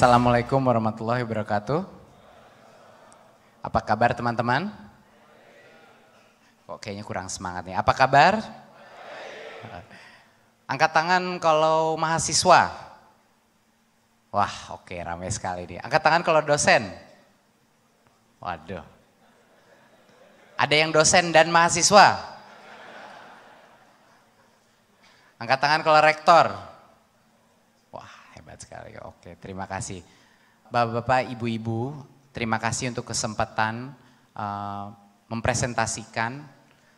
Assalamualaikum warahmatullahi wabarakatuh. Apa kabar teman-teman? Kok kayaknya kurang semangat nih. Apa kabar? Angkat tangan kalau mahasiswa. Wah, oke, ramai sekali nih. Angkat tangan kalau dosen. Waduh. Ada yang dosen dan mahasiswa? Angkat tangan kalau rektor. Wah, hebat sekali. Oke, terima kasih. Bapak-bapak, ibu-ibu, terima kasih untuk kesempatan mempresentasikan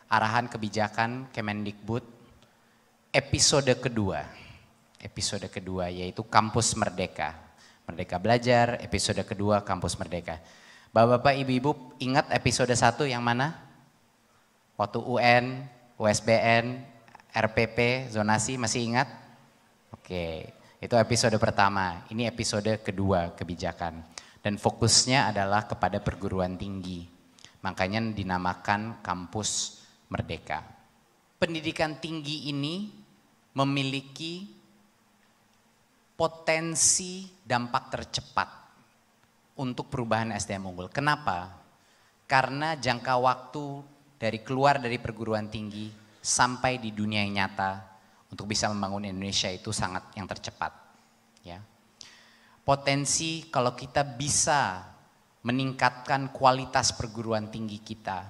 arahan kebijakan Kemendikbud episode kedua. Episode kedua yaitu Kampus Merdeka. Merdeka Belajar, episode kedua Kampus Merdeka. Bapak-bapak, ibu-ibu ingat episode 1 yang mana? Waktu UN, USBN, RPP, zonasi, masih ingat? Oke, itu episode pertama. Ini episode kedua kebijakan. Dan fokusnya adalah kepada perguruan tinggi. Makanya dinamakan Kampus Merdeka. Pendidikan tinggi ini memiliki potensi dampak tercepat untuk perubahan SDM unggul. Kenapa? Karena jangka waktu dari keluar dari perguruan tinggi sampai di dunia yang nyata untuk bisa membangun Indonesia itu sangat yang tercepat. Ya. Potensi kalau kita bisa meningkatkan kualitas perguruan tinggi kita,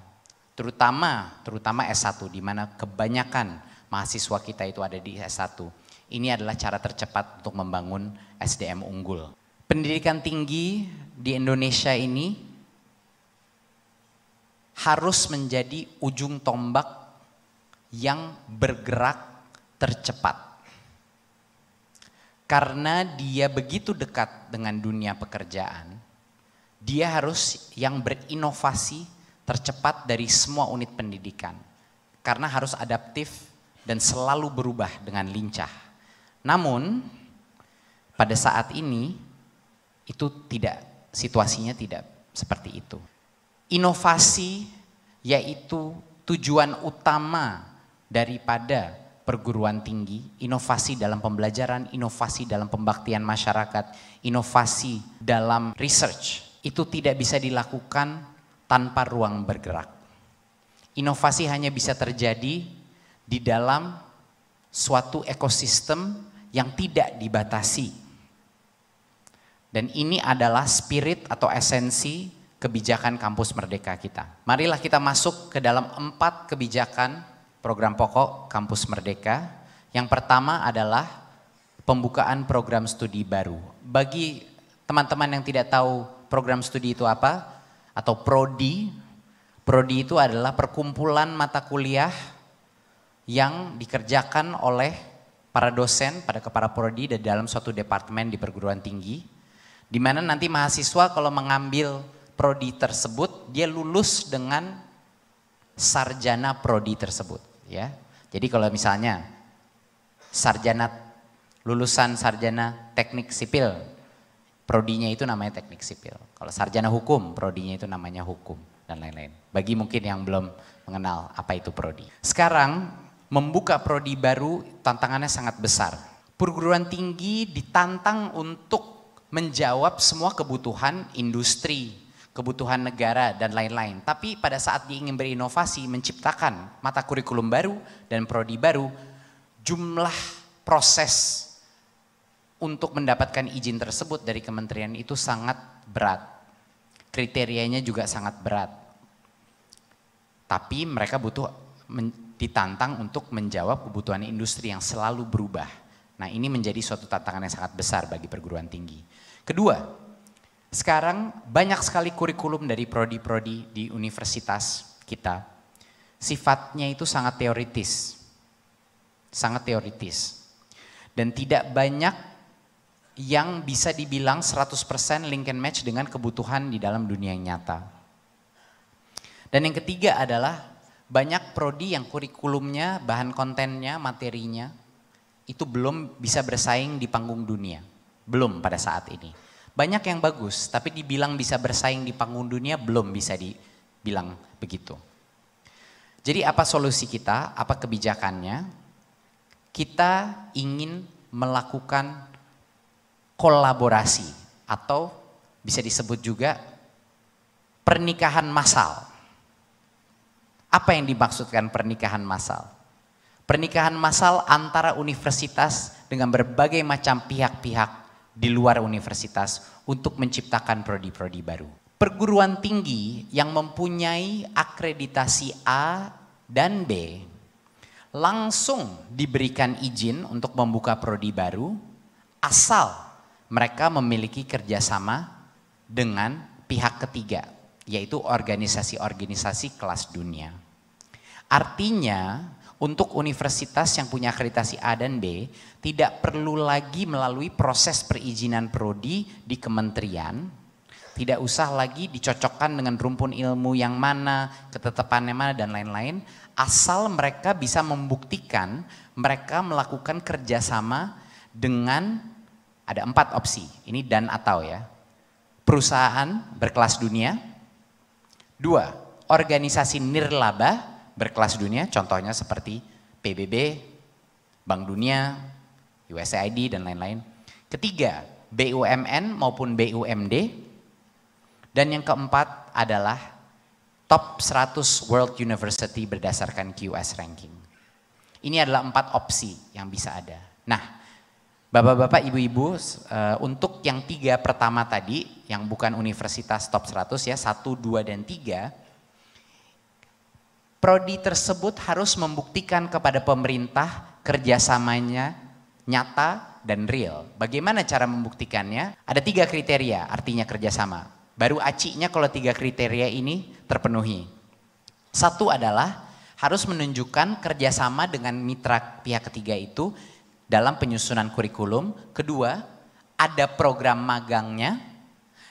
terutama S1 di mana kebanyakan mahasiswa kita itu ada di S1. Ini adalah cara tercepat untuk membangun SDM unggul. Pendidikan tinggi di Indonesia ini harus menjadi ujung tombak yang bergerak tercepat. Karena dia begitu dekat dengan dunia pekerjaan, dia harus yang berinovasi tercepat dari semua unit pendidikan. Karena harus adaptif dan selalu berubah dengan lincah. Namun pada saat ini itu situasinya tidak seperti itu. Inovasi yaitu tujuan utama daripada perguruan tinggi, inovasi dalam pembelajaran, inovasi dalam pembaktian masyarakat, inovasi dalam research, itu tidak bisa dilakukan tanpa ruang bergerak. Inovasi hanya bisa terjadi di dalam suatu ekosistem yang tidak dibatasi. Dan ini adalah spirit atau esensi kebijakan Kampus Merdeka kita. Marilah kita masuk ke dalam 4 kebijakan program pokok Kampus Merdeka. Yang pertama adalah pembukaan program studi baru. Bagi teman-teman yang tidak tahu program studi itu apa, atau prodi. Prodi itu adalah perkumpulan mata kuliah yang dikerjakan oleh para dosen pada kepala prodi di dalam suatu departemen di perguruan tinggi. Di mana nanti mahasiswa kalau mengambil prodi tersebut, dia lulus dengan sarjana prodi tersebut. Ya, jadi kalau misalnya lulusan sarjana teknik sipil, prodinya itu namanya teknik sipil. Kalau sarjana hukum, prodinya itu namanya hukum dan lain-lain. Bagi mungkin yang belum mengenal apa itu prodi. Sekarang membuka prodi baru tantangannya sangat besar. Perguruan tinggi ditantang untuk menjawab semua kebutuhan industri, kebutuhan negara dan lain-lain. Tapi pada saat dia ingin berinovasi, menciptakan mata kurikulum baru dan prodi baru, jumlah proses untuk mendapatkan izin tersebut dari kementerian itu sangat berat. Kriterianya juga sangat berat. Tapi mereka ditantang untuk menjawab kebutuhan industri yang selalu berubah. Nah, ini menjadi suatu tantangan yang sangat besar bagi perguruan tinggi. Kedua, sekarang banyak sekali kurikulum dari prodi-prodi di universitas kita. Sifatnya itu sangat teoritis. Sangat teoritis. Dan tidak banyak yang bisa dibilang 100% link and match dengan kebutuhan di dalam dunia yang nyata. Dan yang ketiga adalah banyak prodi yang kurikulumnya, bahan kontennya, materinya itu belum bisa bersaing di panggung dunia. Belum pada saat ini. Banyak yang bagus, tapi dibilang bisa bersaing di panggung dunia belum bisa dibilang begitu. Jadi apa solusi kita, apa kebijakannya? Kita ingin melakukan kolaborasi atau bisa disebut juga pernikahan massal. Apa yang dimaksudkan pernikahan massal? Pernikahan massal antara universitas dengan berbagai macam pihak-pihak di luar universitas untuk menciptakan prodi-prodi baru. Perguruan tinggi yang mempunyai akreditasi A dan B langsung diberikan izin untuk membuka prodi baru asal mereka memiliki kerjasama dengan pihak ketiga, yaitu organisasi-organisasi kelas dunia. Artinya untuk universitas yang punya akreditasi A dan B tidak perlu lagi melalui proses perizinan prodi di kementerian, tidak usah lagi dicocokkan dengan rumpun ilmu yang mana, ketetapannya mana dan lain-lain, asal mereka bisa membuktikan mereka melakukan kerjasama dengan ada 4 opsi, ini dan atau ya. Perusahaan berkelas dunia, 2, organisasi nirlaba berkelas dunia, contohnya seperti PBB, Bank Dunia, USAID dan lain-lain. Ketiga, BUMN maupun BUMD. Dan yang keempat adalah top 100 World University berdasarkan QS ranking. Ini adalah 4 opsi yang bisa ada. Nah, Bapak-bapak, ibu-ibu, untuk yang 3 pertama tadi, yang bukan universitas top 100 ya, 1, 2, dan 3, prodi tersebut harus membuktikan kepada pemerintah kerjasamanya nyata dan real. Bagaimana cara membuktikannya? Ada 3 kriteria, artinya kerjasama. Baru acinya kalau 3 kriteria ini terpenuhi. 1 adalah harus menunjukkan kerjasama dengan mitra pihak ketiga itu dalam penyusunan kurikulum. Kedua, ada program magangnya.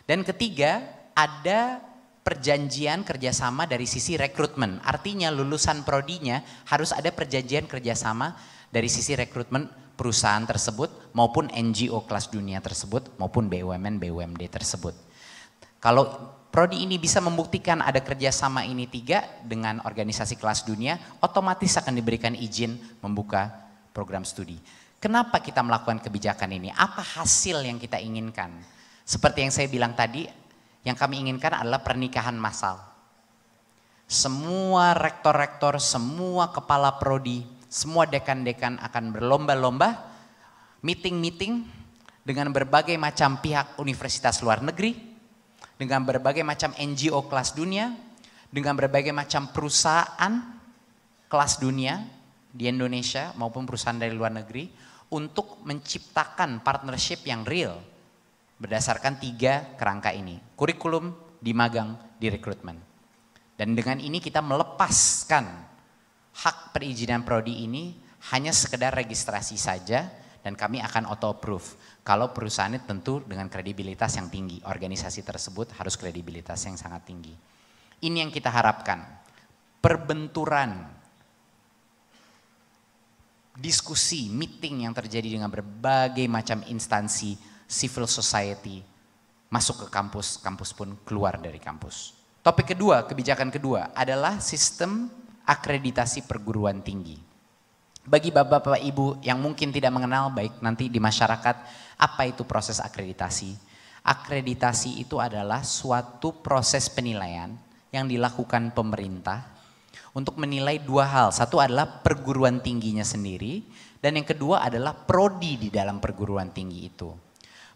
Dan ketiga, ada perjanjian kerjasama dari sisi rekrutmen. Artinya lulusan prodinya harus ada perjanjian kerjasama dari sisi rekrutmen perusahaan tersebut maupun NGO kelas dunia tersebut maupun BUMN, BUMD tersebut. Kalau prodi ini bisa membuktikan ada kerjasama ini 3 dengan organisasi kelas dunia, otomatis akan diberikan izin membuka program studi. Kenapa kita melakukan kebijakan ini? Apa hasil yang kita inginkan? Seperti yang saya bilang tadi, yang kami inginkan adalah pernikahan massal. Semua rektor-rektor, semua kepala prodi, semua dekan-dekan akan berlomba-lomba, meeting-meeting dengan berbagai macam pihak universitas luar negeri, dengan berbagai macam NGO kelas dunia, dengan berbagai macam perusahaan kelas dunia di Indonesia maupun perusahaan dari luar negeri, untuk menciptakan partnership yang real berdasarkan 3 kerangka ini. Kurikulum, dimagang, direkrutmen. Dan dengan ini kita melepaskan hak perizinan prodi ini hanya sekedar registrasi saja dan kami akan auto approve. Kalau perusahaannya tentu dengan kredibilitas yang tinggi, organisasi tersebut harus kredibilitas yang sangat tinggi. Ini yang kita harapkan. Perbenturan, diskusi, meeting yang terjadi dengan berbagai macam instansi civil society masuk ke kampus, kampus pun keluar dari kampus. Topik kedua, kebijakan kedua adalah sistem akreditasi perguruan tinggi. Bagi bapak-bapak ibu yang mungkin tidak mengenal baik nanti di masyarakat, apa itu proses akreditasi? Akreditasi itu adalah suatu proses penilaian yang dilakukan pemerintah untuk menilai 2 hal. Satu adalah perguruan tingginya sendiri dan yang kedua adalah prodi di dalam perguruan tinggi itu.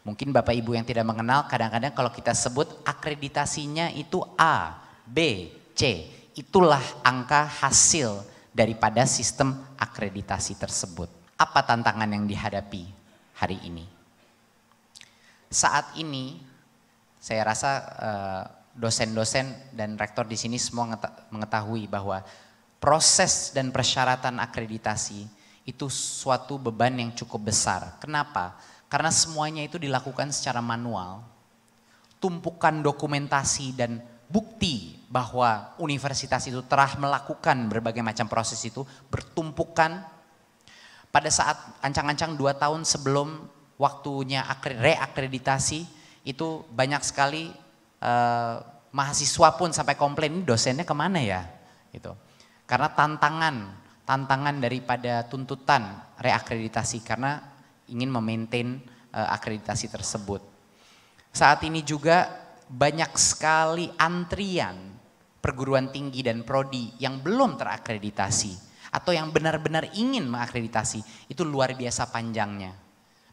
Mungkin Bapak Ibu yang tidak mengenal, kadang-kadang kalau kita sebut akreditasinya itu A, B, C. Itulah angka hasil daripada sistem akreditasi tersebut. Apa tantangan yang dihadapi hari ini? Saat ini saya rasa dosen-dosen dan rektor di sini semua mengetahui bahwa proses dan persyaratan akreditasi itu suatu beban yang cukup besar. Kenapa? Karena semuanya itu dilakukan secara manual. Tumpukan dokumentasi dan bukti bahwa universitas itu telah melakukan berbagai macam proses itu bertumpukan. Pada saat ancang-ancang 2 tahun sebelum waktunya reakreditasi itu banyak sekali mahasiswa pun sampai komplain, ini dosennya kemana ya? Gitu. Karena tantangan daripada tuntutan reakreditasi karena ingin memaintain akreditasi tersebut. Saat ini juga banyak sekali antrian perguruan tinggi dan prodi yang belum terakreditasi atau yang benar-benar ingin mengakreditasi, itu luar biasa panjangnya.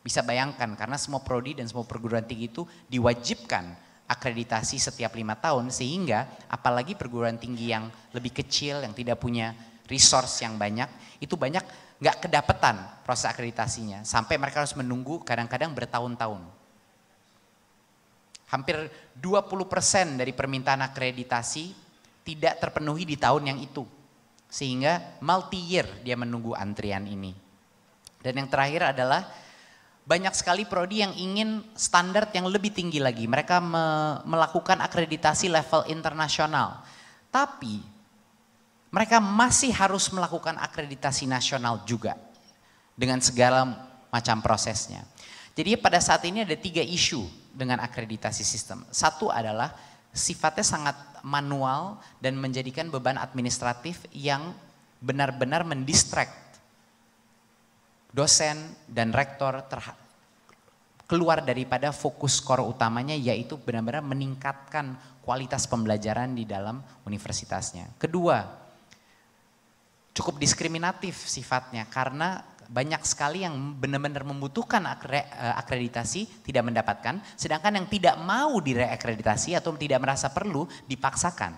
Bisa bayangkan karena semua prodi dan semua perguruan tinggi itu diwajibkan akreditasi setiap 5 tahun, sehingga apalagi perguruan tinggi yang lebih kecil yang tidak punya resource yang banyak, itu banyak nggak kedapetan proses akreditasinya sampai mereka harus menunggu kadang-kadang bertahun-tahun. Hampir 20% dari permintaan akreditasi tidak terpenuhi di tahun yang itu, sehingga multi year dia menunggu antrian ini. Dan yang terakhir adalah banyak sekali prodi yang ingin standar yang lebih tinggi lagi. Mereka melakukan akreditasi level internasional. Tapi mereka masih harus melakukan akreditasi nasional juga dengan segala macam prosesnya. Jadi pada saat ini ada 3 isu dengan akreditasi sistem. Satu adalah sifatnya sangat manual dan menjadikan beban administratif yang benar-benar mendistract dosen dan rektor keluar daripada fokus core utamanya, yaitu benar-benar meningkatkan kualitas pembelajaran di dalam universitasnya. Kedua, cukup diskriminatif sifatnya karena banyak sekali yang benar-benar membutuhkan akreditasi tidak mendapatkan, sedangkan yang tidak mau direakreditasi atau tidak merasa perlu dipaksakan.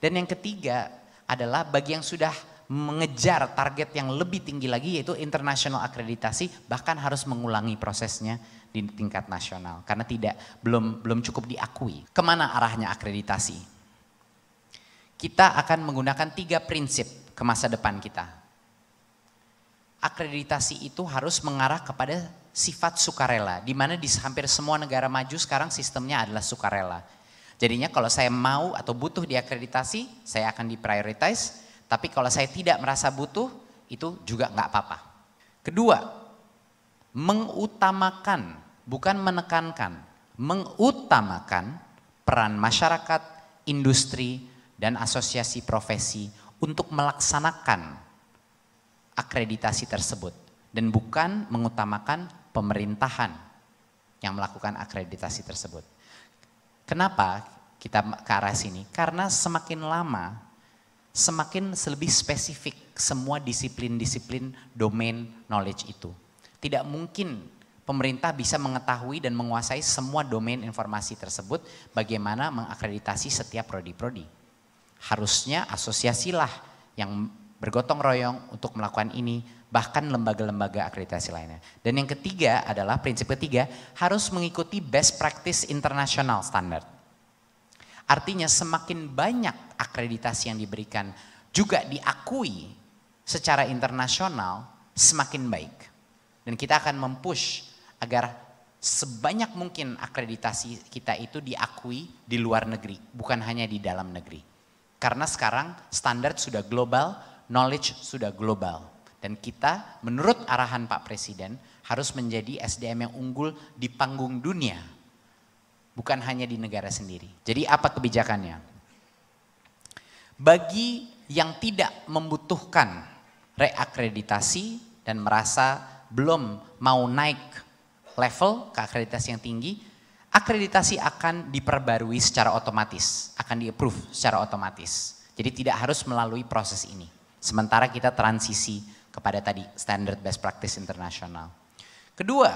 Dan yang ketiga adalah bagi yang sudah mengejar target yang lebih tinggi lagi, yaitu international akreditasi, bahkan harus mengulangi prosesnya di tingkat nasional karena belum cukup diakui. Kemana arahnya akreditasi? Kita akan menggunakan 3 prinsip ke masa depan kita. Akreditasi itu harus mengarah kepada sifat sukarela, di mana di hampir semua negara maju sekarang sistemnya adalah sukarela. Jadinya kalau saya mau atau butuh diakreditasi, saya akan diprioritize. Tapi kalau saya tidak merasa butuh, itu juga nggak apa-apa. Kedua, mengutamakan, bukan menekankan, mengutamakan peran masyarakat, industri, dan asosiasi profesi untuk melaksanakan akreditasi tersebut. Dan bukan mengutamakan pemerintahan yang melakukan akreditasi tersebut. Kenapa kita ke arah sini? Karena semakin lama, semakin lebih spesifik semua disiplin-disiplin domain knowledge itu. Tidak mungkin pemerintah bisa mengetahui dan menguasai semua domain informasi tersebut, bagaimana mengakreditasi setiap prodi-prodi. Harusnya asosiasilah yang bergotong royong untuk melakukan ini, bahkan lembaga-lembaga akreditasi lainnya. Dan yang ketiga adalah, prinsip ketiga, harus mengikuti best practice international standard. Artinya semakin banyak akreditasi yang diberikan juga diakui secara internasional, semakin baik. Dan kita akan mempush agar sebanyak mungkin akreditasi kita itu diakui di luar negeri, bukan hanya di dalam negeri. Karena sekarang standar sudah global, knowledge sudah global. Dan kita menurut arahan Pak Presiden harus menjadi SDM yang unggul di panggung dunia, bukan hanya di negara sendiri. Jadi apa kebijakannya? Bagi yang tidak membutuhkan reakreditasi dan merasa belum mau naik level ke akreditasi yang tinggi, akreditasi akan diperbarui secara otomatis, akan di-approve secara otomatis. Jadi tidak harus melalui proses ini. Sementara kita transisi kepada tadi standard best practice internasional. Kedua,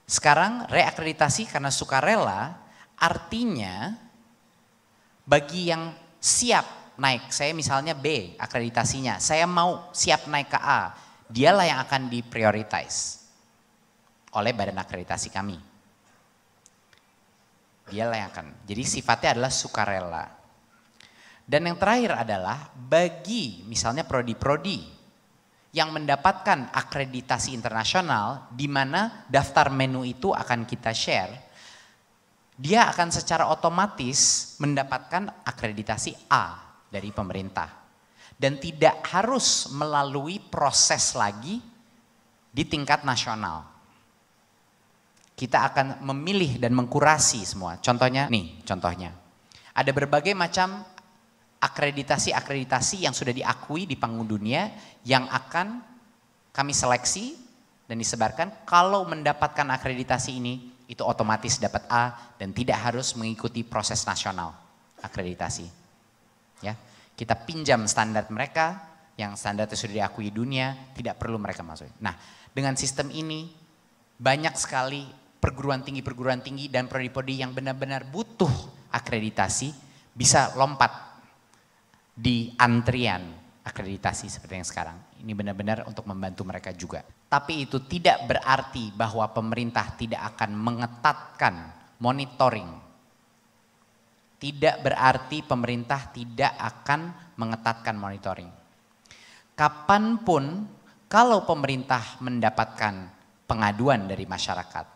sekarang reakreditasi karena sukarela, artinya bagi yang siap naik, saya misalnya B akreditasinya, saya mau siap naik ke A, dialah yang akan diprioritize oleh badan akreditasi kami. Dialah yang akan, jadi sifatnya adalah sukarela. Dan yang terakhir adalah bagi misalnya prodi-prodi yang mendapatkan akreditasi internasional, di mana daftar menu itu akan kita share, dia akan secara otomatis mendapatkan akreditasi A dari pemerintah. Dan tidak harus melalui proses lagi di tingkat nasional. Kita akan memilih dan mengkurasi semua. Contohnya nih, contohnya. Ada berbagai macam akreditasi yang sudah diakui di panggung dunia yang akan kami seleksi dan disebarkan. Kalau mendapatkan akreditasi ini, Itu otomatis dapat A dan tidak harus mengikuti proses nasional akreditasi. Ya, kita pinjam standar mereka yang standarnya sudah diakui dunia, tidak perlu mereka masuk. Nah, dengan sistem ini banyak sekali perguruan tinggi dan prodi-prodi yang benar-benar butuh akreditasi bisa lompat di antrian akreditasi seperti yang sekarang. Ini benar-benar untuk membantu mereka juga. Tapi itu tidak berarti bahwa pemerintah tidak akan mengetatkan monitoring. Tidak berarti pemerintah tidak akan mengetatkan monitoring. Kapanpun kalau pemerintah mendapatkan pengaduan dari masyarakat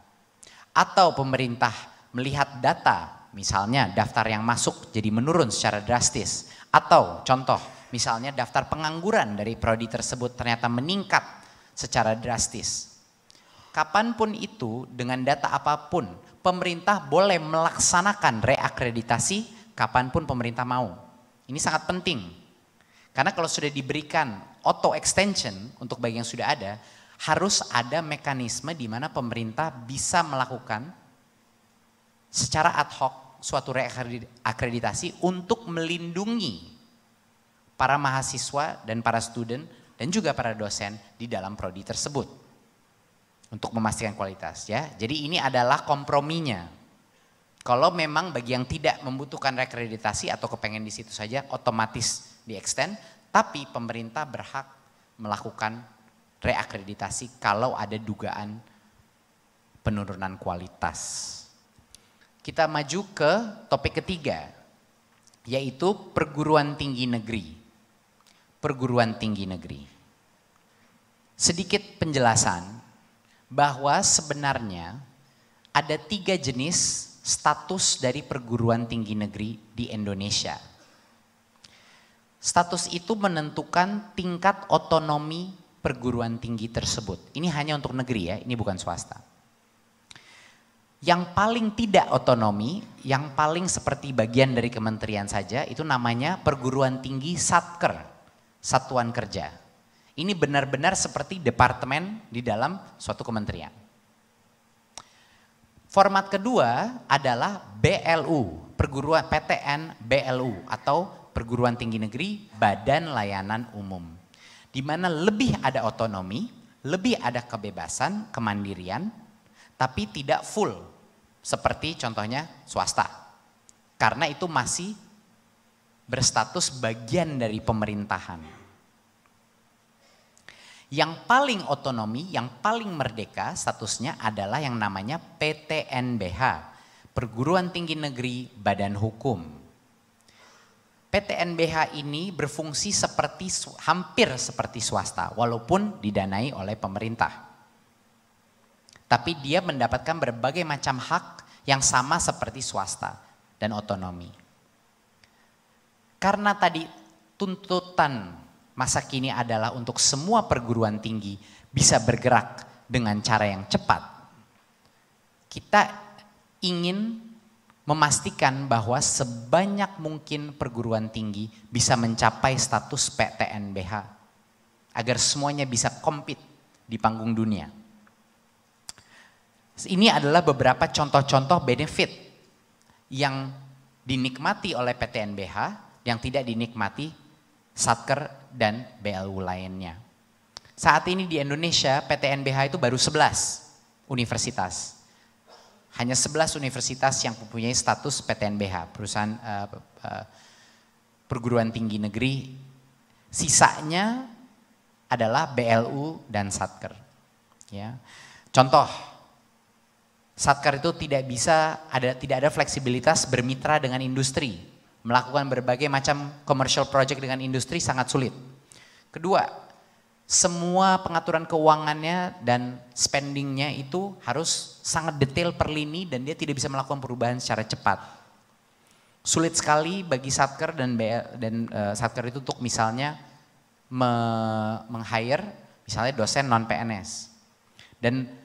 atau pemerintah melihat data, misalnya daftar yang masuk jadi menurun secara drastis, atau contoh misalnya daftar pengangguran dari prodi tersebut ternyata meningkat secara drastis. Kapanpun itu dengan data apapun pemerintah boleh melaksanakan reakreditasi kapanpun pemerintah mau. Ini sangat penting. Karena kalau sudah diberikan auto extension untuk bagi yang sudah ada, harus ada mekanisme di mana pemerintah bisa melakukan secara ad hoc suatu reakreditasi untuk melindungi para mahasiswa dan para student dan juga para dosen di dalam prodi tersebut untuk memastikan kualitas ya. Jadi ini adalah komprominya. Kalau memang bagi yang tidak membutuhkan reakreditasi atau kepengen di situ saja otomatis di-extend, tapi pemerintah berhak melakukan reakreditasi kalau ada dugaan penurunan kualitas. Kita maju ke topik ketiga, yaitu perguruan tinggi negeri. Perguruan tinggi negeri. Sedikit penjelasan bahwa sebenarnya ada 3 jenis status dari perguruan tinggi negeri di Indonesia. Status itu menentukan tingkat otonomi perguruan tinggi tersebut. Ini hanya untuk negeri ya, ini bukan swasta. Yang paling tidak otonomi, yang paling seperti bagian dari kementerian saja, itu namanya perguruan tinggi Satker, Satuan Kerja. Ini benar-benar seperti departemen di dalam suatu kementerian. Format kedua adalah BLU, perguruan PTN BLU atau perguruan tinggi negeri Badan Layanan Umum. Di mana lebih ada otonomi, lebih ada kebebasan, kemandirian, tapi tidak full seperti contohnya swasta. Karena itu masih berstatus bagian dari pemerintahan. Yang paling otonomi, yang paling merdeka statusnya adalah yang namanya PTNBH, Perguruan Tinggi Negeri Badan Hukum. PTNBH ini berfungsi seperti hampir seperti swasta walaupun didanai oleh pemerintah. Tapi dia mendapatkan berbagai macam hak yang sama seperti swasta dan otonomi. Karena tadi tuntutan masa kini adalah untuk semua perguruan tinggi bisa bergerak dengan cara yang cepat. Kita ingin memastikan bahwa sebanyak mungkin perguruan tinggi bisa mencapai status PTNBH agar semuanya bisa compete di panggung dunia. Ini adalah beberapa contoh-contoh benefit yang dinikmati oleh PTNBH yang tidak dinikmati Satker dan BLU lainnya. Saat ini di Indonesia PTNBH itu baru 11 universitas. Hanya 11 universitas yang mempunyai status PTNBH, perusahaan perguruan tinggi negeri. Sisanya adalah BLU dan Satker. Ya. Contoh, Satker itu tidak ada fleksibilitas bermitra dengan industri. Melakukan berbagai macam commercial project dengan industri sangat sulit. Kedua, semua pengaturan keuangannya dan spendingnya itu harus sangat detail per lini dan dia tidak bisa melakukan perubahan secara cepat. Sulit sekali bagi Satker dan Satker itu untuk misalnya meng-hire misalnya dosen non-PNS. Dan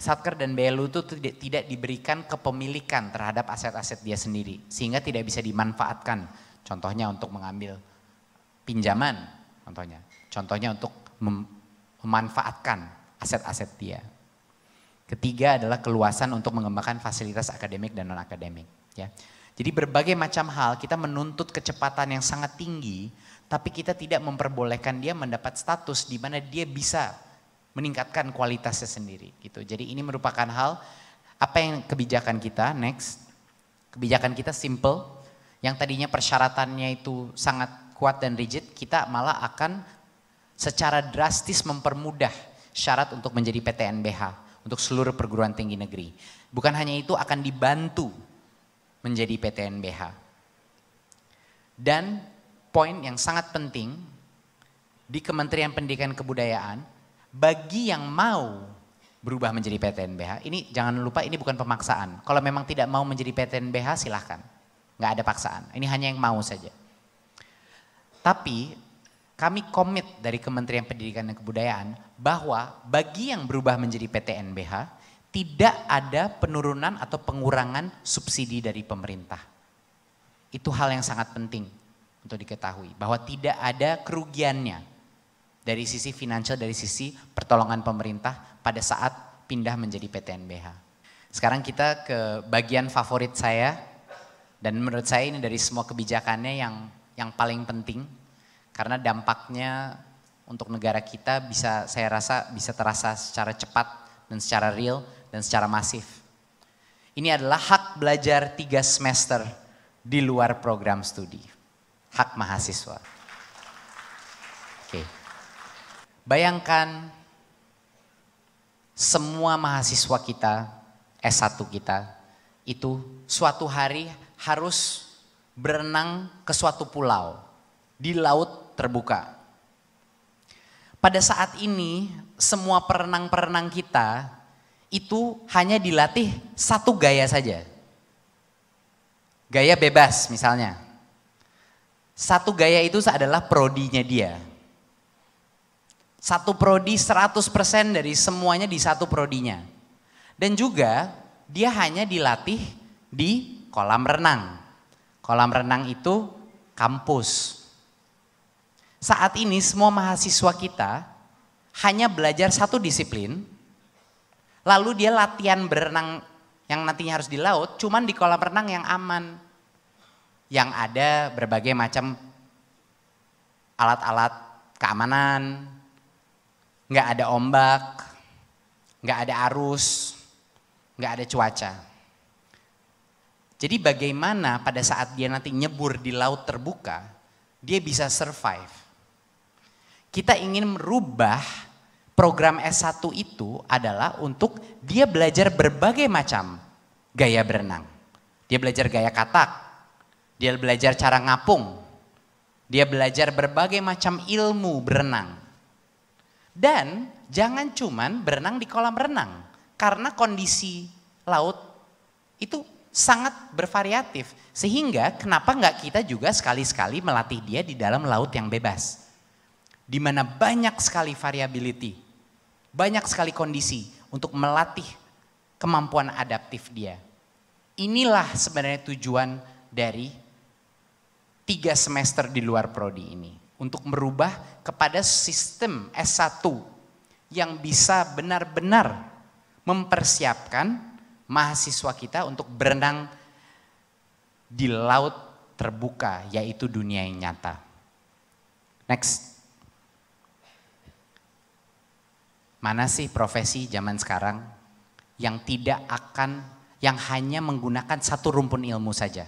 Satker dan BLU itu tidak diberikan kepemilikan terhadap aset-aset dia sendiri. Sehingga tidak bisa dimanfaatkan. Contohnya untuk mengambil pinjaman. Contohnya untuk memanfaatkan aset-aset dia. Ketiga adalah keluasan untuk mengembangkan fasilitas akademik dan non-akademik. Ya. Jadi berbagai macam hal kita menuntut kecepatan yang sangat tinggi, tapi kita tidak memperbolehkan dia mendapat status di mana dia bisa meningkatkan kualitasnya sendiri. Gitu. Jadi ini merupakan hal, apa yang kebijakan kita, next. Kebijakan kita simple, yang tadinya persyaratannya itu sangat kuat dan rigid, kita malah akan secara drastis mempermudah syarat untuk menjadi PTNBH. Untuk seluruh perguruan tinggi negeri. Bukan hanya itu, akan dibantu menjadi PTNBH. Dan poin yang sangat penting di Kementerian Pendidikan dan Kebudayaan, bagi yang mau berubah menjadi PTNBH, ini jangan lupa ini bukan pemaksaan. Kalau memang tidak mau menjadi PTNBH silahkan, nggak ada paksaan. Ini hanya yang mau saja. Tapi kami komit dari Kementerian Pendidikan dan Kebudayaan bahwa bagi yang berubah menjadi PTNBH tidak ada penurunan atau pengurangan subsidi dari pemerintah. Itu hal yang sangat penting untuk diketahui bahwa tidak ada kerugiannya dari sisi finansial, dari sisi pertolongan pemerintah pada saat pindah menjadi PTNBH. Sekarang kita ke bagian favorit saya dan menurut saya ini dari semua kebijakannya yang paling penting. Karena dampaknya untuk negara kita saya rasa bisa terasa secara cepat dan secara real dan secara masif. Ini adalah hak belajar 3 semester di luar program studi. Hak mahasiswa. Oke. Bayangkan semua mahasiswa kita, S1 kita, itu suatu hari harus berenang ke suatu pulau di laut terbuka. Pada saat ini semua perenang-perenang kita itu hanya dilatih satu gaya saja. Gaya bebas misalnya. Satu gaya itu adalah prodinya dia. Satu prodi 100% dari semuanya di satu prodinya. Dan juga dia hanya dilatih di kolam renang. Kolam renang itu kampus. Saat ini semua mahasiswa kita hanya belajar satu disiplin, lalu dia latihan berenang yang nantinya harus di laut, cuman di kolam renang yang aman. Yang ada berbagai macam alat-alat keamanan, nggak ada ombak, nggak ada arus, nggak ada cuaca. Jadi bagaimana pada saat dia nanti nyebur di laut terbuka, dia bisa survive. Kita ingin merubah program S1 itu adalah untuk dia belajar berbagai macam gaya berenang. Dia belajar gaya katak, dia belajar cara ngapung, dia belajar berbagai macam ilmu berenang. Dan jangan cuman berenang di kolam renang, karena kondisi laut itu sangat bervariatif. Sehingga kenapa nggak kita juga sekali-sekali melatih dia di dalam laut yang bebas. Di mana banyak sekali variability, banyak sekali kondisi untuk melatih kemampuan adaptif dia. Inilah sebenarnya tujuan dari 3 semester di luar prodi ini. Untuk merubah kepada sistem S1 yang bisa benar-benar mempersiapkan mahasiswa kita untuk berenang di laut terbuka, yaitu dunia yang nyata. Next. Mana sih profesi zaman sekarang yang yang hanya menggunakan satu rumpun ilmu saja?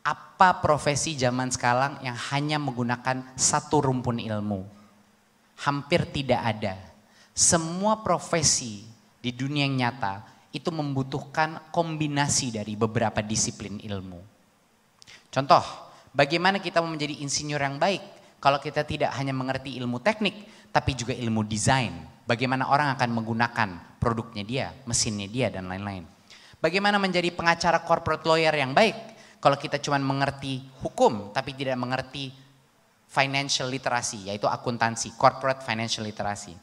Apa profesi zaman sekarang yang hanya menggunakan satu rumpun ilmu? Hampir tidak ada. Semua profesi di dunia yang nyata itu membutuhkan kombinasi dari beberapa disiplin ilmu. Contoh, bagaimana kita mau menjadi insinyur yang baik kalau kita tidak hanya mengerti ilmu teknik, tapi juga ilmu desain. Bagaimana orang akan menggunakan produknya dia, mesinnya dia, dan lain-lain. Bagaimana menjadi pengacara corporate lawyer yang baik kalau kita cuma mengerti hukum, tapi tidak mengerti financial literacy, yaitu akuntansi, corporate financial literacy.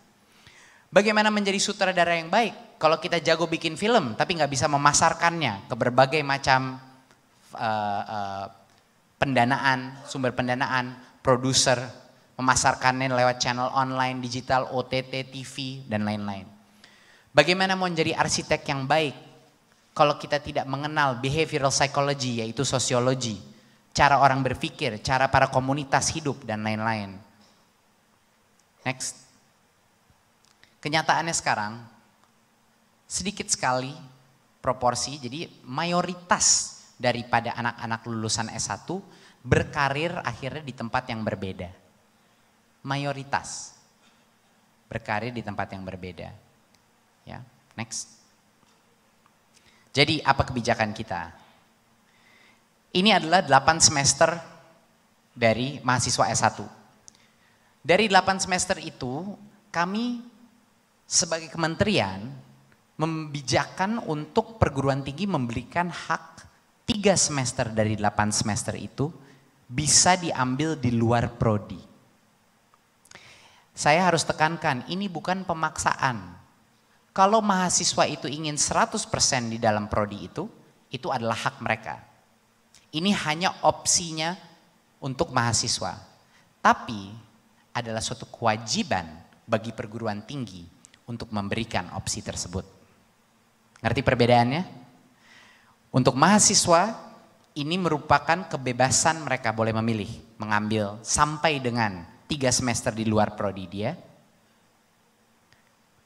Bagaimana menjadi sutradara yang baik kalau kita jago bikin film, tapi nggak bisa memasarkannya ke berbagai macam pendanaan, sumber pendanaan, produser, memasarkannya lewat channel online, digital, OTT, TV, dan lain-lain. Bagaimana mau menjadi arsitek yang baik kalau kita tidak mengenal behavioral psychology, yaitu sosiologi, cara orang berpikir, cara para komunitas hidup, dan lain-lain. Next. Kenyataannya sekarang, sedikit sekali proporsi, jadi mayoritas daripada anak-anak lulusan S1 berkarir akhirnya di tempat yang berbeda. Mayoritas berkarir di tempat yang berbeda. Ya, next. Jadi apa kebijakan kita? Ini adalah 8 semester dari mahasiswa S1. Dari 8 semester itu, kami sebagai kementerian membijakkan untuk perguruan tinggi memberikan hak 3 semester dari 8 semester itu bisa diambil di luar prodi. Saya harus tekankan, ini bukan pemaksaan. Kalau mahasiswa itu ingin 100% di dalam prodi itu adalah hak mereka. Ini hanya opsinya untuk mahasiswa. Tapi adalah suatu kewajiban bagi perguruan tinggi untuk memberikan opsi tersebut. Ngerti perbedaannya? Untuk mahasiswa ini merupakan kebebasan mereka boleh memilih, mengambil sampai dengan 3 semester di luar prodi dia.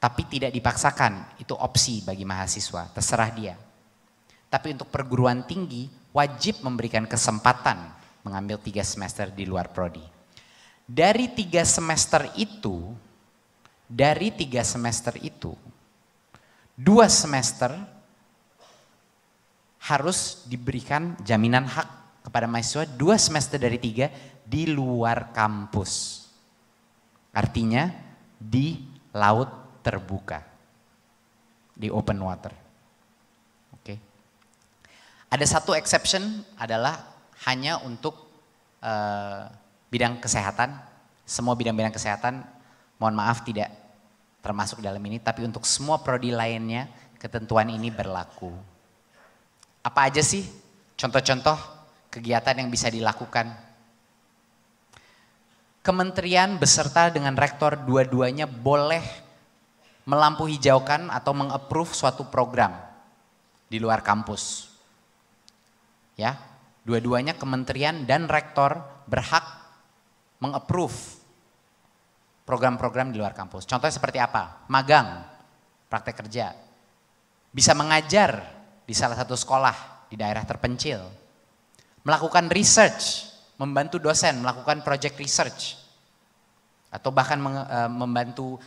Tapi tidak dipaksakan, itu opsi bagi mahasiswa, terserah dia. Tapi untuk perguruan tinggi wajib memberikan kesempatan mengambil 3 semester di luar prodi. Dari 3 semester itu, 2 semester harus diberikan jaminan hak kepada mahasiswa 2 semester dari 3 di luar kampus. Artinya di laut terbuka, di open water. Oke. Ada satu exception adalah hanya untuk bidang kesehatan. Semua bidang-bidang kesehatan, mohon maaf tidak termasuk dalam ini, tapi untuk semua prodi lainnya ketentuan ini berlaku. Apa aja sih contoh-contoh kegiatan yang bisa dilakukan? Kementerian beserta dengan rektor dua-duanya boleh melampu hijaukan atau meng-approve suatu program di luar kampus. Ya, dua-duanya kementerian dan rektor berhak meng-approve program-program di luar kampus. Contohnya seperti apa? Magang, praktek kerja. Bisa mengajar di salah satu sekolah di daerah terpencil. Melakukan research, membantu dosen melakukan project research. Atau bahkan membantu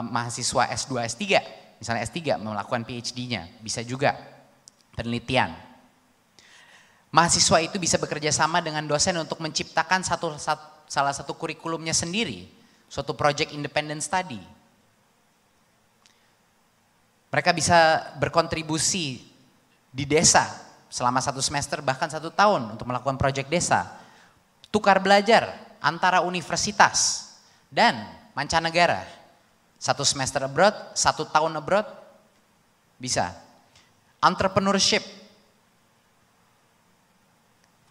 mahasiswa S2, S3, misalnya S3 melakukan PhD-nya, bisa juga penelitian. Mahasiswa itu bisa bekerja sama dengan dosen untuk menciptakan salah satu kurikulumnya sendiri, suatu project independent study. Mereka bisa berkontribusi di desa selama 1 semester bahkan 1 tahun untuk melakukan project desa. Tukar belajar antara universitas dan mancanegara. 1 semester abroad, 1 tahun abroad, bisa. Entrepreneurship.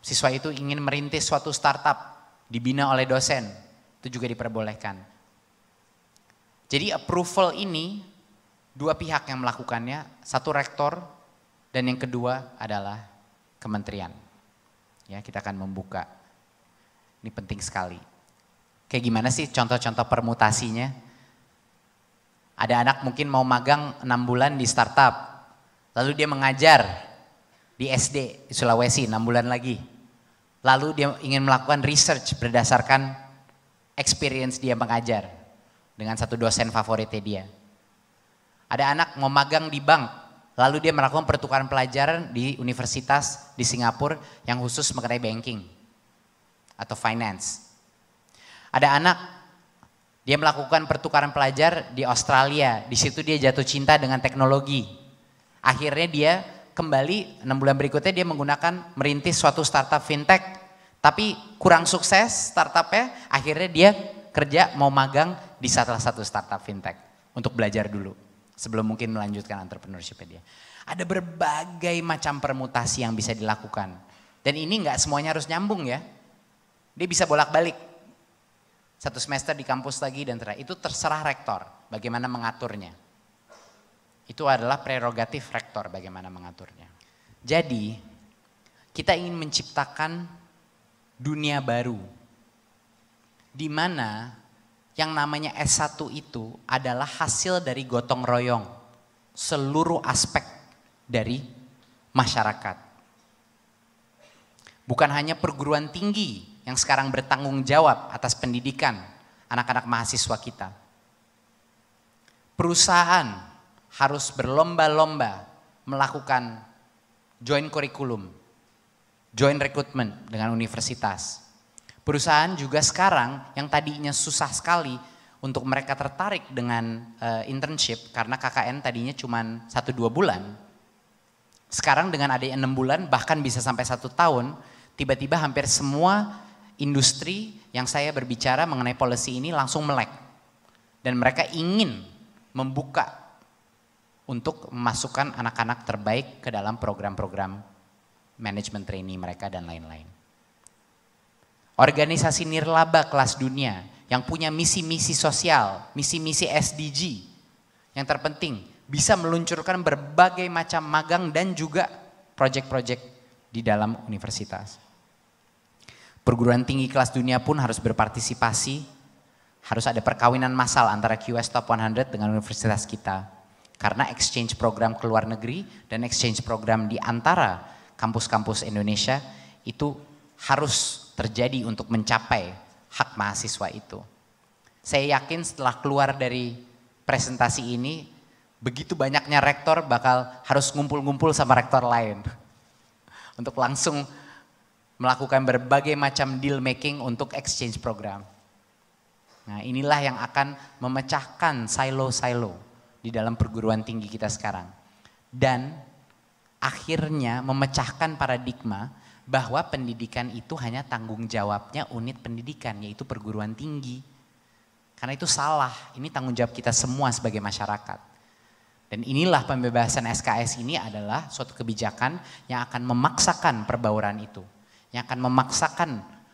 Siswa itu ingin merintis suatu startup, dibina oleh dosen, itu juga diperbolehkan. Jadi approval ini, 2 pihak yang melakukannya, 1 rektor, dan yang kedua adalah kementerian. Ya, kita akan membuka. Ini penting sekali. Kayak gimana sih contoh-contoh permutasinya? Ada anak mungkin mau magang 6 bulan di startup, lalu dia mengajar di SD di Sulawesi 6 bulan lagi. Lalu dia ingin melakukan research berdasarkan experience dia mengajar dengan satu dosen favoritnya dia. Ada anak mau magang di bank, lalu dia melakukan pertukaran pelajaran di universitas di Singapura yang khusus mengenai banking atau finance. Ada anak dia melakukan pertukaran pelajar di Australia, di situ dia jatuh cinta dengan teknologi. Akhirnya dia kembali 6 bulan berikutnya dia menggunakan merintis suatu startup fintech, tapi kurang sukses startupnya, akhirnya dia kerja mau magang di salah satu startup fintech untuk belajar dulu sebelum mungkin melanjutkan entrepreneurship-nya dia. Ada berbagai macam permutasi yang bisa dilakukan dan ini nggak semuanya harus nyambung ya, dia bisa bolak-balik. 1 semester di kampus lagi dan itu terserah rektor bagaimana mengaturnya. Itu adalah prerogatif rektor bagaimana mengaturnya. Jadi, kita ingin menciptakan dunia baru di mana yang namanya S1 itu adalah hasil dari gotong royong seluruh aspek dari masyarakat. Bukan hanya perguruan tinggi yang sekarang bertanggung jawab atas pendidikan anak-anak mahasiswa kita. Perusahaan harus berlomba-lomba melakukan joint curriculum, joint recruitment dengan universitas. Perusahaan juga sekarang yang tadinya susah sekali untuk mereka tertarik dengan internship karena KKN tadinya cuma 1-2 bulan. Sekarang dengan adanya 6 bulan bahkan bisa sampai 1 tahun, tiba-tiba hampir semua industri yang saya berbicara mengenai policy ini langsung melek. Dan mereka ingin membuka untuk memasukkan anak-anak terbaik ke dalam program-program manajemen trainee mereka dan lain-lain. Organisasi nirlaba kelas dunia yang punya misi-misi sosial, misi-misi SDG yang terpenting bisa meluncurkan berbagai macam magang dan juga proyek-proyek di dalam universitas. Perguruan tinggi kelas dunia pun harus berpartisipasi, harus ada perkawinan massal antara QS Top 100 dengan universitas kita. Karena exchange program ke luar negeri dan exchange program di antara kampus-kampus Indonesia itu harus terjadi untuk mencapai hak mahasiswa itu. Saya yakin setelah keluar dari presentasi ini, begitu banyaknya rektor bakal harus ngumpul-ngumpul sama rektor lain. Untuk langsung melakukan berbagai macam deal making untuk exchange program. Nah, inilah yang akan memecahkan silo-silo di dalam perguruan tinggi kita sekarang. Dan akhirnya memecahkan paradigma bahwa pendidikan itu hanya tanggung jawabnya unit pendidikan, yaitu perguruan tinggi. Karena itu salah, ini tanggung jawab kita semua sebagai masyarakat. Dan inilah pembebasan SKS ini adalah suatu kebijakan yang akan memaksakan perbauran itu. Yang akan memaksakan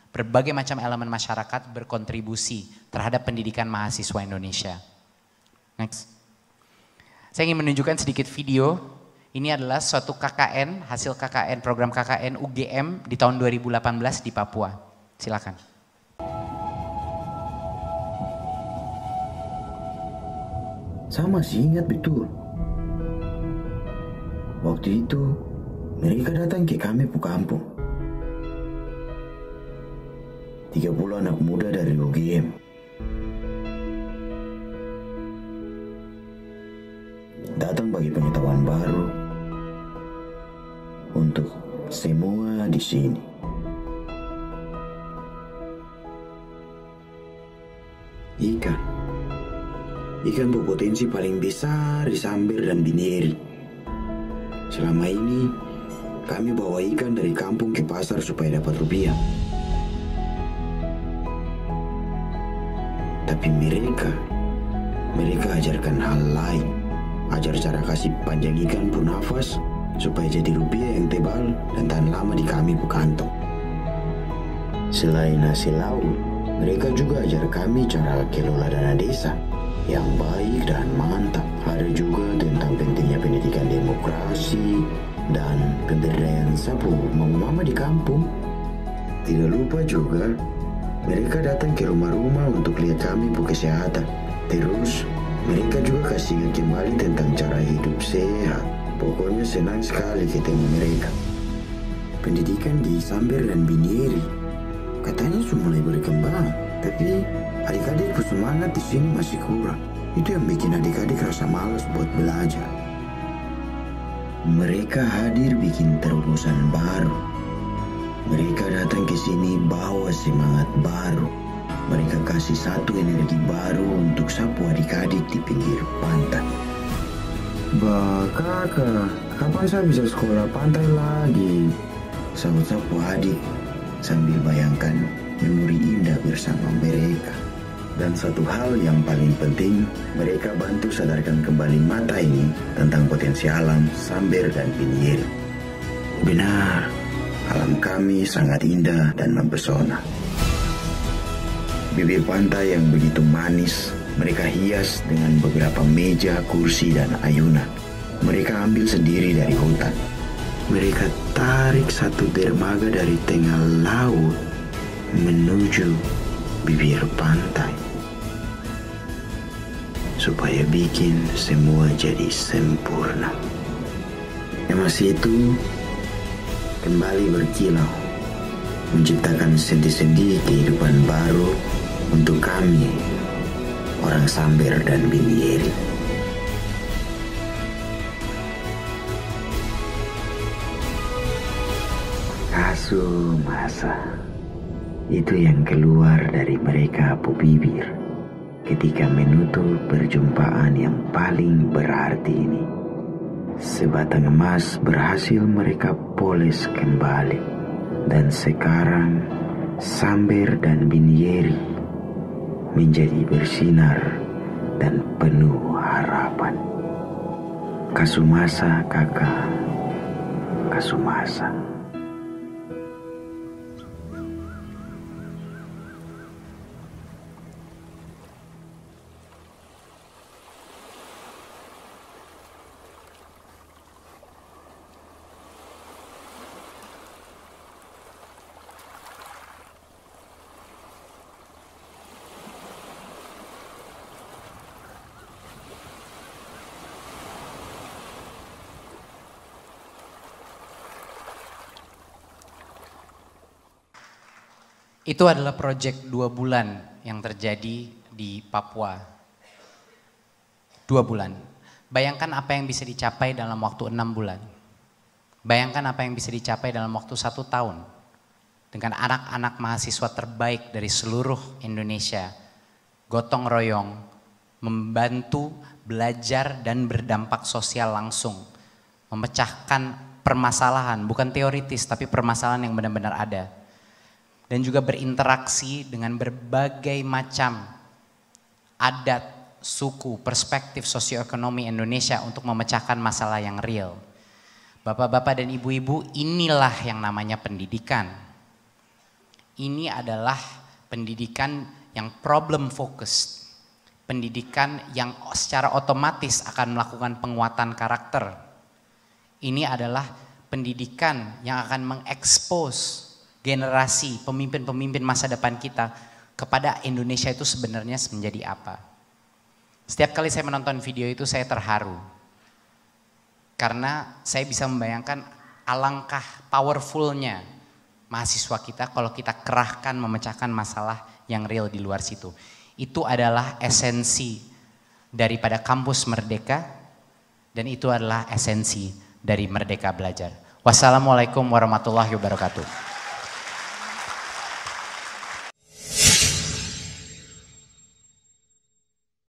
berbagai macam elemen masyarakat berkontribusi terhadap pendidikan mahasiswa Indonesia. Next. Saya ingin menunjukkan sedikit video. Ini adalah suatu KKN, hasil KKN, program KKN UGM di tahun 2018 di Papua. Silakan. Saya masih ingat betul. Waktu itu, mereka datang ke kami ke kampung. 30 anak muda dari UGM. Datang bagi pengetahuan baru untuk semua di sini. Ikan berpotensi paling besar di Sambir dan Binieri. Selama ini kami bawa ikan dari kampung ke pasar supaya dapat rupiah. Tapi mereka ajarkan hal lain. Ajar cara kasih panjang ikan bernafas supaya jadi rupiah yang tebal dan tahan lama di kami bu kantong. Selain hasil laut, mereka juga ajar kami cara kelola dana desa yang baik dan mantap. Ada juga tentang pentingnya pendidikan demokrasi dan pemberdayaan sapu mama di kampung. Tidak lupa juga, mereka datang ke rumah-rumah untuk lihat kami bu kesehatan. Terus, mereka juga kasih ingat kembali tentang cara hidup sehat. Pokoknya senang sekali ketemu mereka. Pendidikan di Sambir dan Binieri katanya sudah mulai berkembang, tapi adik-adik semangat di sini masih kurang. Itu yang bikin adik-adik rasa malas buat belajar. Mereka hadir bikin terobosan baru. Mereka datang ke sini bawa semangat baru. Mereka kasih satu energi baru untuk sapu adik-adik di pinggir pantai. Kakak, kapan saya bisa sekolah pantai lagi? Sahut sapu adik sambil bayangkan memori indah bersama mereka. Dan satu hal yang paling penting, mereka bantu sadarkan kembali mata ini tentang potensi alam Sambir dan Binieri. Benar, alam kami sangat indah dan mempesona. Bibir pantai yang begitu manis Mereka hias dengan beberapa meja, kursi, dan ayunan. Mereka ambil sendiri dari hutan. Mereka tarik satu dermaga dari tengah laut menuju bibir pantai, supaya bikin semua jadi sempurna. Emas itu kembali berkilau, menciptakan sendi-sendi kehidupan baru untuk kami, orang Samber dan Binieri. Kasumasa, itu yang keluar dari mereka po bibir ketika menutup perjumpaan yang paling berarti ini. Sebatang emas berhasil mereka poles kembali, dan sekarang Samber dan Binieri menjadi bersinar dan penuh harapan. Kasumasa kakak, kasumasa. Itu adalah proyek 2 bulan yang terjadi di Papua. 2 bulan. Bayangkan apa yang bisa dicapai dalam waktu 6 bulan. Bayangkan apa yang bisa dicapai dalam waktu 1 tahun. Dengan anak-anak mahasiswa terbaik dari seluruh Indonesia. Gotong royong, membantu belajar dan berdampak sosial langsung. Memecahkan permasalahan, bukan teoritis tapi permasalahan yang benar-benar ada. Dan juga berinteraksi dengan berbagai macam adat, suku, perspektif sosioekonomi Indonesia untuk memecahkan masalah yang real. Bapak-bapak dan ibu-ibu, inilah yang namanya pendidikan. Ini adalah pendidikan yang problem focused. Pendidikan yang secara otomatis akan melakukan penguatan karakter. Ini adalah pendidikan yang akan mengekspos generasi pemimpin-pemimpin masa depan kita kepada Indonesia itu sebenarnya menjadi apa. Setiap kali saya menonton video itu saya terharu. Karena saya bisa membayangkan alangkah powerfulnya mahasiswa kita kalau kita kerahkan memecahkan masalah yang real di luar situ. Itu adalah esensi daripada kampus Merdeka dan itu adalah esensi dari Merdeka Belajar. Wassalamualaikum warahmatullahi wabarakatuh.